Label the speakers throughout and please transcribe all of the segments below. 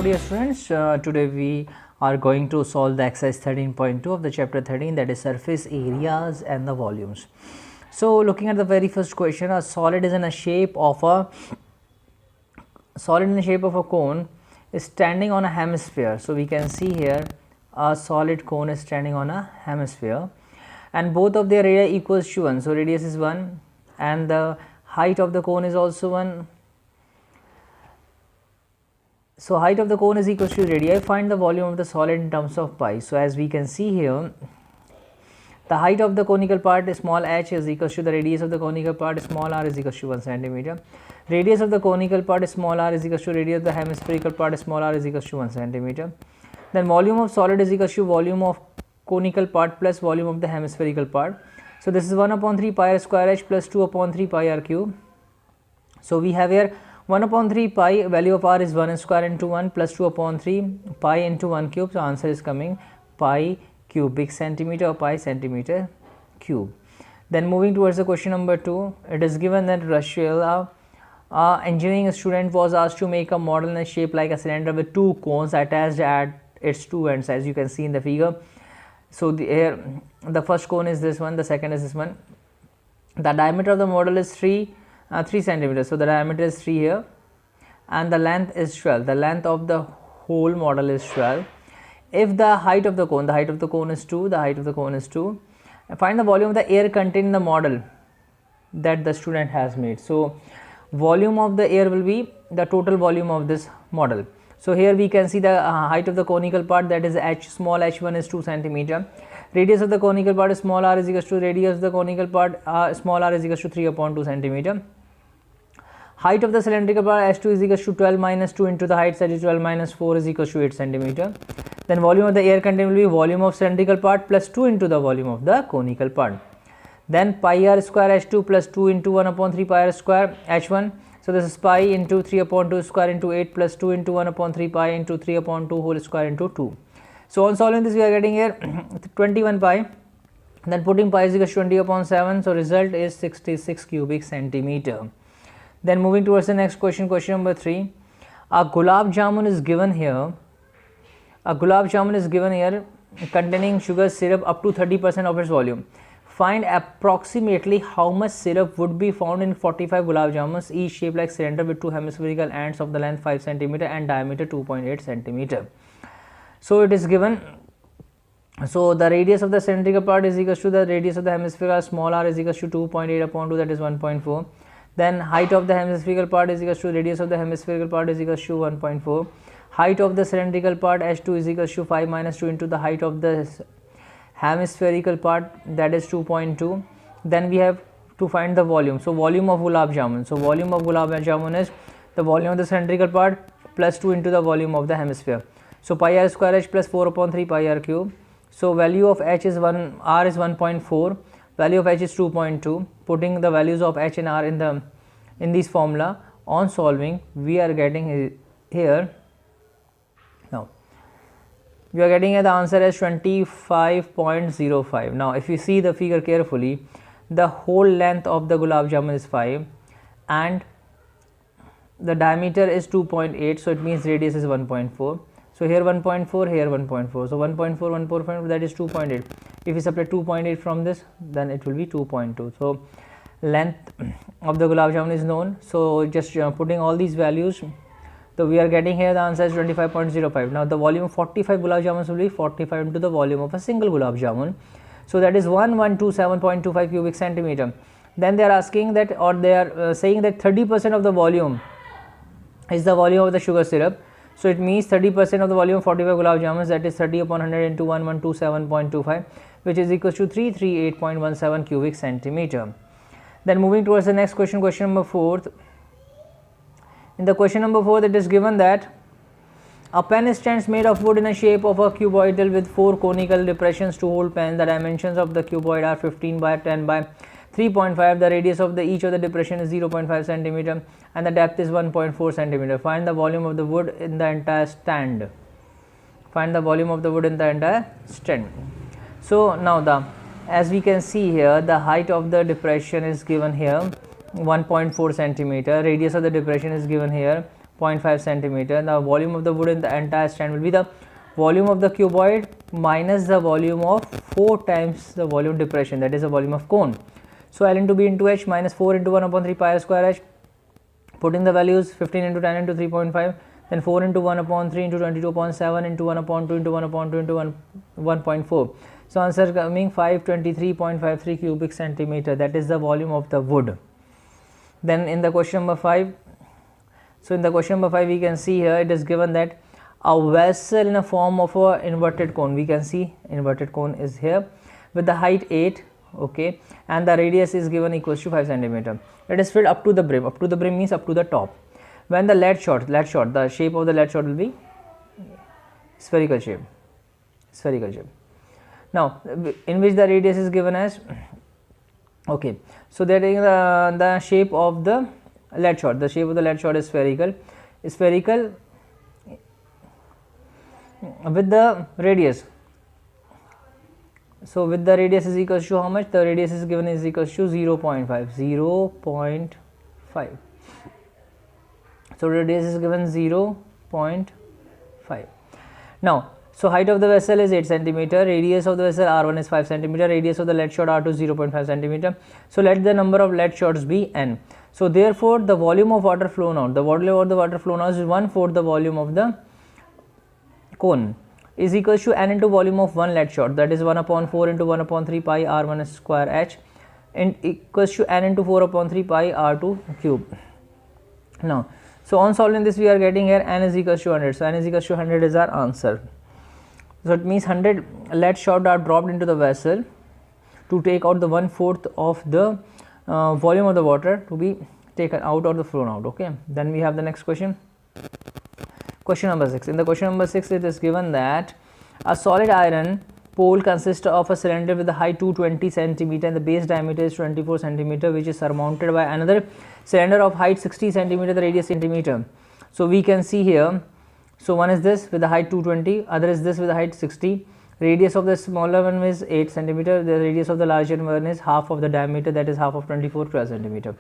Speaker 1: dear students, today we are going to solve the exercise 13.2 of the chapter 13, that is surface areas and the volumes. So looking at the very first question, a solid is in a shape of a cone is standing on a hemisphere. So we can see here a solid cone is standing on a hemisphere and both of their area equals to 1. So radius is 1 and the height of the cone is also 1. So height of the cone is equal to radii. Find the volume of the solid in terms of pi. So as we can see here, the height of the conical part small h is equal to the radius of the conical part small r is equal to 1 centimeter. Radius of the conical part small r is equal to radius of the hemispherical part small r is equal to 1 centimeter. Then volume of solid is equal to volume of conical part plus volume of the hemispherical part. So this is 1 upon 3 pi r square h plus 2 upon 3 pi r cube. So we have here 1 upon 3 pi, value of r is 1 square into 1 plus 2 upon 3 pi into 1 cube. So answer is coming pi cubic centimeter or pi centimeter cube. Then moving towards the question number 2, it is given that Rachel, engineering student, was asked to make a model in a shape like a cylinder with two cones attached at its two ends, as you can see in the figure. So the first cone is this one, the second is this one. The diameter of the model is 3 centimeters. So the diameter is 3 here and the length is 12. The length of the whole model is 12. If the height of the cone is 2, the height of the cone is 2. Find the volume of the air contained in the model that the student has made. So volume of the air will be the total volume of this model. So here we can see the height of the conical part, that is h, small h1 is 2 centimeter. Radius of the conical part small r is equal to radius of the conical part small r is equal to 3 upon 2 centimeter. Height of the cylindrical part h2 is equal to 12 minus 2 into the height, that is 12 minus 4 is equal to 8 centimeter. Then volume of the air contained will be volume of cylindrical part plus 2 into the volume of the conical part. Then pi r square h2 plus 2 into 1 upon 3 pi r square h1. So this is pi into 3 upon 2 square into 8 plus 2 into 1 upon 3 pi into 3 upon 2 whole square into 2. So on solving this we are getting here 21 pi. Then putting pi is equal to 20 upon 7. So result is 66 cubic centimeter. Then moving towards the next question, question number 3. A gulab jamun is given here. A gulab jamun is given here containing sugar syrup up to 30% of its volume. Find approximately how much syrup would be found in 45 gulab jamuns, each shaped like cylinder with two hemispherical ends of the length 5 centimeter and diameter 2.8 centimeter. So it is given. So the radius of the cylindrical part is equal to the radius of the hemispherical small r is equal to 2.8 upon 2, that is 1.4. Then height of the hemispherical part is equal to radius of the hemispherical part is equal to 1.4. Height of the cylindrical part h2 is equal to 5 minus 2 into the height of the hemispherical part, that is 2.2. Then we have to find the volume. So volume of gulab jamun. So volume of gulab jamun is the volume of the cylindrical part plus 2 into the volume of the hemisphere. So pi r square h plus 4 upon 3 pi r cube. So value of h is 1, r is 1.4, value of h is 2.2. Putting the values of h and r in this formula, on solving we are getting here. Now we are getting the answer as 25.05. Now if you see the figure carefully, the whole length of the gulab jamun is 5 and the diameter is 2.8, so it means radius is 1.4. So here 1.4, here 1.4. So 1.4, 1.4, that is 2.8. If you subtract 2.8 from this, then it will be 2.2. So length of the gulab jamun is known. So just putting all these values, so we are getting here the answer is 25.05. Now the volume of 45 gulab jamuns will be 45 into the volume of a single gulab jamun. So that is 1127.25 cubic centimeter. Then they are asking that, or they are saying that 30% of the volume is the volume of the sugar syrup. So it means 30% of the volume of 45 gulab jamuns, that is 30 upon 100 into 1127.25, which is equal to 338.17 cubic centimeter. Then moving towards the next question, question number 4. In the question number 4, it is given that a pen stands made of wood in a shape of a cuboidal with 4 conical depressions to hold pen. The dimensions of the cuboid are 15 by 10 by 3.5. The radius of each of the depression is 0.5 centimeter and the depth is 1.4 centimeter. Find the volume of the wood in the entire stand. Find the volume of the wood in the entire stand. So now as we can see here, the height of the depression is given here 1.4 centimeter. Radius of the depression is given here 0.5 centimeter. The volume of the wood in the entire stand will be the volume of the cuboid minus the volume of 4 times the volume depression, that is the volume of cone. So L into B into H minus 4 into 1 upon 3 pi r square H. Putting the values 15 into 10 into 3.5, then 4 into 1 upon 3 into 22 upon 7 into 1 upon 2 into 1 upon 2 into 1.4. So answer coming 523.53 cubic centimeter, that is the volume of the wood. Then in the question number 5, so in the question number 5 we can see here it is given that a vessel in a form of a inverted cone, we can see inverted cone is here with the height 8, okay, and the radius is given equals to 5 centimeter. It is filled up to the brim means up to the top. When the lead shot, the shape of the lead shot will be spherical shape. Now in which the radius is given as, okay, so that is the shape of the lead shot. The shape of the lead shot is spherical with the radius. So with the radius is equals to how much? The radius is given is equals to 0.5. So radius is given 0.5. Now, so height of the vessel is 8 centimeter, radius of the vessel R1 is 5 centimeter, radius of the lead shot R2 is 0.5 centimeter. So let the number of lead shots be n. So therefore the volume of water flown out, the volume of the water flown out is 1/4 the volume of the cone, is equals to n into volume of one lead shot, that is 1 upon 4 into 1 upon 3 pi r1 square h, and equals to n into 4 upon 3 pi r2 cube. Now, so on solving this we are getting here n is equals to 100. So n is equals to 100 is our answer. So it means 100 lead shot are dropped into the vessel to take out the 1/4 of the volume of the water to be taken out or the flown out. Okay. Then we have the next question. Question number 6. In the question number 6 it is given that a solid iron pole consists of a cylinder with the height 220 centimeter and the base diameter is 24 centimeter, which is surmounted by another cylinder of height 60 centimeter, the radius centimeter. So we can see here, so one is this with the height 220, other is this with the height 60. Radius of the smaller one is 8 centimeter, the radius of the larger one is half of the diameter, that is half of 24, 12 centimeter.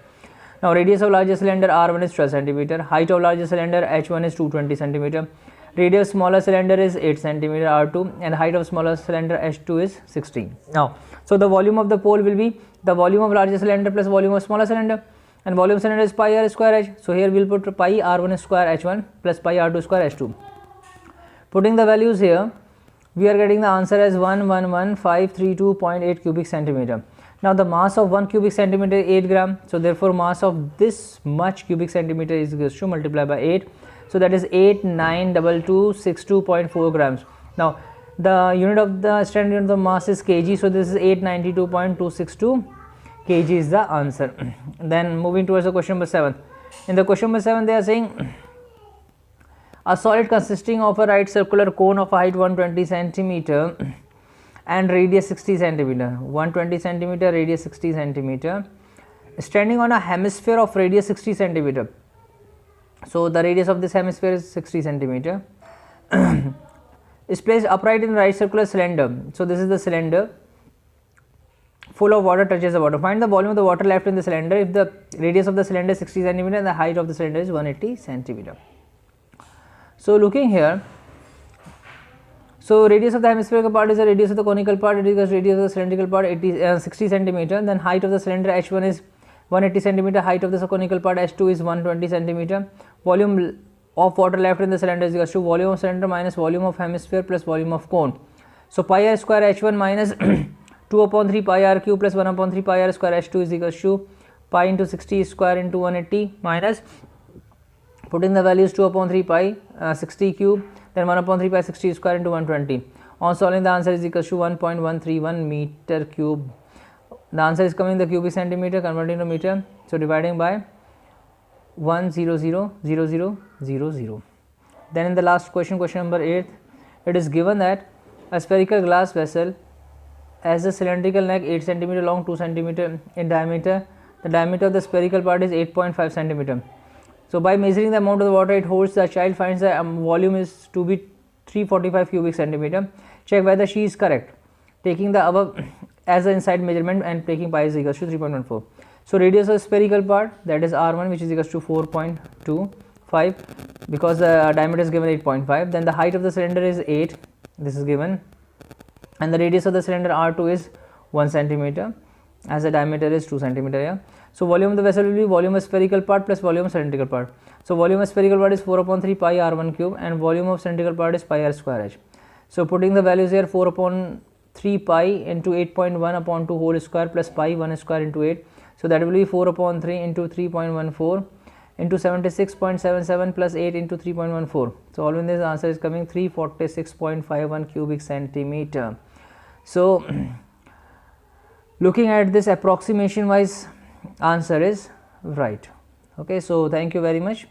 Speaker 1: Now radius of larger cylinder R1 is 12 centimeter, height of larger cylinder H1 is 220 centimeter, radius of smaller cylinder is 8 centimeter R2, and height of smaller cylinder H2 is 16. Now, so the volume of the pole will be the volume of larger cylinder plus volume of smaller cylinder, and volume cylinder is pi r square h. So here we will put pi r1 square h1 plus pi r2 square h2. Putting the values here, we are getting the answer as 111,532.8 cubic centimeter. Now the mass of 1 cubic centimeter is 8 gram. So therefore mass of this much cubic centimeter is equals to multiply by 8. So that is 892262.4 grams. Now the unit of the standard unit of the mass is kg. So this is 892.262 kg is the answer. Then moving towards the question number 7. In the question number 7 they are saying a solid consisting of a right circular cone of a height 120 centimeter and radius 60 centimeter, 120 centimeter, radius 60 centimeter, standing on a hemisphere of radius 60 centimeter. So the radius of this hemisphere is 60 centimeter. Is placed upright in the right circular cylinder. So this is the cylinder full of water touches the water. Find the volume of the water left in the cylinder if the radius of the cylinder is 60 centimeter and the height of the cylinder is 180 centimeter. So looking here, so radius of the hemispherical part is the radius of the conical part, it is radius of the cylindrical part 60 centimeter, then height of the cylinder H1 is 180 centimeter, height of the conical part H2 is 120 centimeter, volume of water left in the cylinder is equal to volume of cylinder minus volume of hemisphere plus volume of cone. So pi r square H1 minus 2 upon 3 pi r cube plus 1 upon 3 pi r square H2 is equal to pi into 60 square into 180 minus, putting the values 2 upon 3 pi 60 cube, then 1 upon 3 pi 60 square into 120. On solving the answer is equal to 1.131 meter cube. The answer is coming in the cubic centimeter, converting to meter. So dividing by 1000000. Then in the last question, question number 8, it is given that a spherical glass vessel has a cylindrical neck 8 centimeter long, 2 centimeter in diameter. The diameter of the spherical part is 8.5 centimeter. So by measuring the amount of the water it holds, the child finds the volume is to be 345 cubic centimeter. Check whether she is correct, taking the above as the inside measurement and taking pi is equals to 3.14. So radius of the spherical part, that is R1, which is equals to 4.2, 5 because the diameter is given 8.5. Then the height of the cylinder is 8, this is given, and the radius of the cylinder R2 is 1 centimeter as the diameter is 2 centimeter. Yeah. So volume of the vessel will be volume of spherical part plus volume of cylindrical part. So volume of spherical part is 4 upon 3 pi r1 cube and volume of cylindrical part is pi r square h. So putting the values here, 4 upon 3 pi into 8.1 upon 2 whole square plus pi 1 square into 8. So that will be 4 upon 3 into 3.14 into 76.77 plus 8 into 3.14. So all in this answer is coming 346.51 cubic centimeter. So looking at this approximation wise answer is right. Okay, so thank you very much.